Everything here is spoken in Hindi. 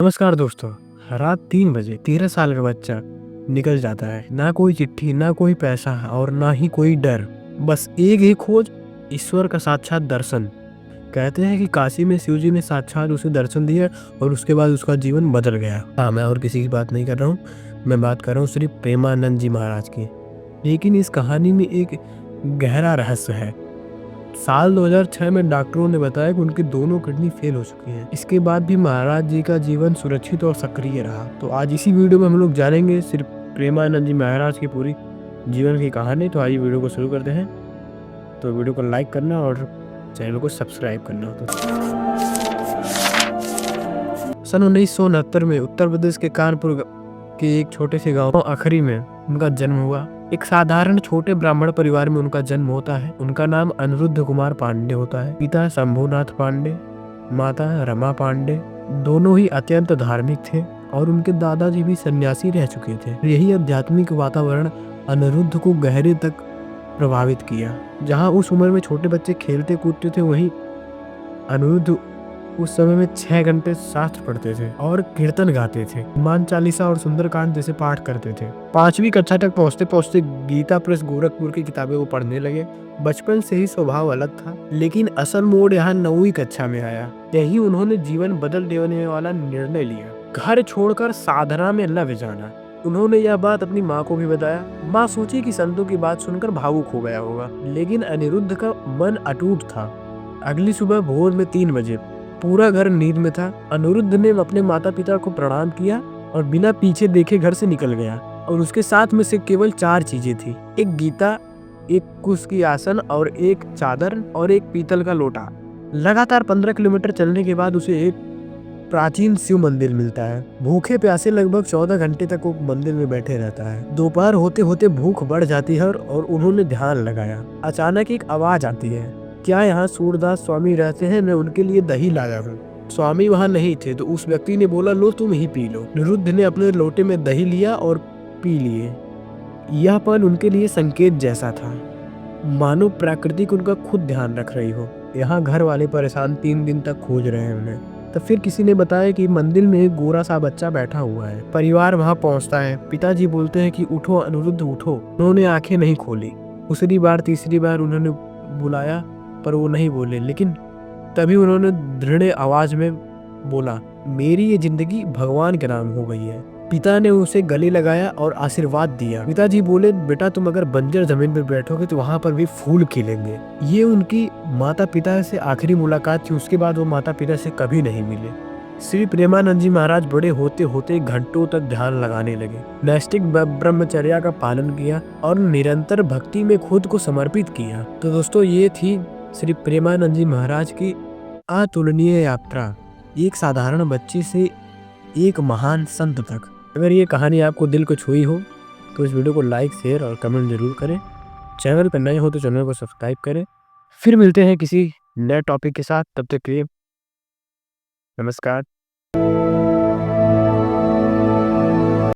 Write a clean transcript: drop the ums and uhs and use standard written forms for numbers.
नमस्कार दोस्तों। रात 3 बजे 13 साल का बच्चा निकल जाता है। ना कोई चिट्ठी, ना कोई पैसा और ना ही कोई डर। बस एक ही खोज, ईश्वर का साक्षात दर्शन। कहते हैं कि काशी में शिव जी ने साक्षात उसे दर्शन दिया और उसके बाद उसका जीवन बदल गया। हाँ, मैं और किसी की बात नहीं कर रहा हूँ। मैं बात कर रहा हूँ श्री प्रेमानंद जी महाराज की। लेकिन इस कहानी में एक गहरा रहस्य है। साल 2006 में डॉक्टरों ने बताया कि उनकी दोनों किडनी फेल हो चुकी हैं। इसके बाद भी महाराज जी का जीवन सुरक्षित और सक्रिय रहा। तो आज इसी वीडियो में हम लोग जानेंगे सिर्फ प्रेमानंद जी महाराज की पूरी जीवन की कहानी। तो आइए वीडियो को शुरू करते हैं। तो वीडियो को लाइक करना और चैनल को सब्सक्राइब करना। तो सन 1969 में उत्तर प्रदेश के कानपुर के एक छोटे से गांव अखरी में उनका जन्म हुआ। एक साधारण छोटे ब्राह्मण परिवार में उनका जन्म होता है। उनका नाम अनिरुद्ध कुमार पांडे होता है। पिता शंभुनाथ पांडे, माता रमा पांडे, दोनों ही अत्यंत धार्मिक थे और उनके दादाजी भी सन्यासी रह चुके थे। यही आध्यात्मिक वातावरण अनिरुद्ध को गहरे तक प्रभावित किया। जहाँ उस उम्र में छोटे बच्चे खेलते कूदते थे, वहीं अनिरुद्ध उस समय में 6 घंटे शास्त्र पढ़ते थे और कीर्तन गाते थे। हनुमान चालीसा और सुंदरकांड जैसे पाठ करते थे। 5वीं कक्षा तक पहुंचते पहुंचते गीता प्रेस गोरखपुर की किताबें वो पढ़ने लगे। बचपन से ही स्वभाव अलग था, लेकिन असल मोड़ यहाँ 9वीं कक्षा में आया। यही उन्होंने जीवन बदल देने वाला निर्णय लिया, घर छोड़कर साधना में लग जाना। उन्होंने यह बात अपनी माँ को भी बताया। माँ सोची कि संतों की बात सुनकर भावुक हो गया होगा, लेकिन अनिरुद्ध का मन अटूट था। अगली सुबह भोर में 3 बजे पूरा घर नींद में था। अनिरुद्ध ने अपने माता पिता को प्रणाम किया और बिना पीछे देखे घर से निकल गया। और उसके साथ में से केवल 4 चीजें थी: एक गीता, एक कुश की आसन और एक चादर और एक पीतल का लोटा। लगातार 15 किलोमीटर चलने के बाद उसे एक प्राचीन शिव मंदिर मिलता है। भूखे प्यासे लगभग 14 घंटे तक वो मंदिर में बैठे रहता है। दोपहर होते होते भूख बढ़ जाती है और उन्होंने ध्यान लगाया। अचानक एक आवाज आती है, क्या यहाँ सूरदास स्वामी रहते हैं? मैं उनके लिए दही लाया हूँ। स्वामी वहाँ नहीं थे तो उस व्यक्ति ने बोला, लो तुम ही पी लो। अनिरुद्ध ने अपने लोटे में दही लिया और पी लिए। यह पल उनके लिए संकेत जैसा था, मानो प्रकृति उनका खुद ध्यान रख रही हो। यहाँ घर वाले परेशान 3 दिन तक खोज रहे हैं उन्हें। तब फिर किसी ने बताया कि मंदिर में एक गोरा सा बच्चा बैठा हुआ है। परिवार वहाँ पहुँचता है। पिताजी बोलते हैं कि उठो अनिरुद्ध उठो। उन्होंने आंखें नहीं खोली। दूसरी बार तीसरी बार उन्होंने बुलाया पर वो नहीं बोले। लेकिन तभी उन्होंने दृढ़ आवाज में बोला, मेरी ये जिंदगी भगवान के नाम हो गई है। पिता ने उसे गले लगाया और आशीर्वाद दिया। पिताजी बोले, बेटा तुम अगर बंजर जमीन पर बैठोगे तो वहां पर भी फूल खिलेंगे। ये उनकी माता पिता से आखिरी मुलाकात थी। उसके बाद वो माता पिता से कभी नहीं मिले। श्री प्रेमानंद जी महाराज बड़े होते होते घंटों तक ध्यान लगाने लगे, नैष्ठिक ब्रह्मचर्या का पालन किया और निरंतर भक्ति में खुद को समर्पित किया। तो दोस्तों, ये थी श्री प्रेमानंद जी महाराज की अतुलनीय यात्रा, एक साधारण बच्चे से एक महान संत तक। अगर ये कहानी आपको दिल को छुई हो तो इस वीडियो को लाइक, शेयर और कमेंट जरूर करें। चैनल पर नए हो तो चैनल को सब्सक्राइब करें। फिर मिलते हैं किसी नए टॉपिक के साथ। तब तक के लिए नमस्कार।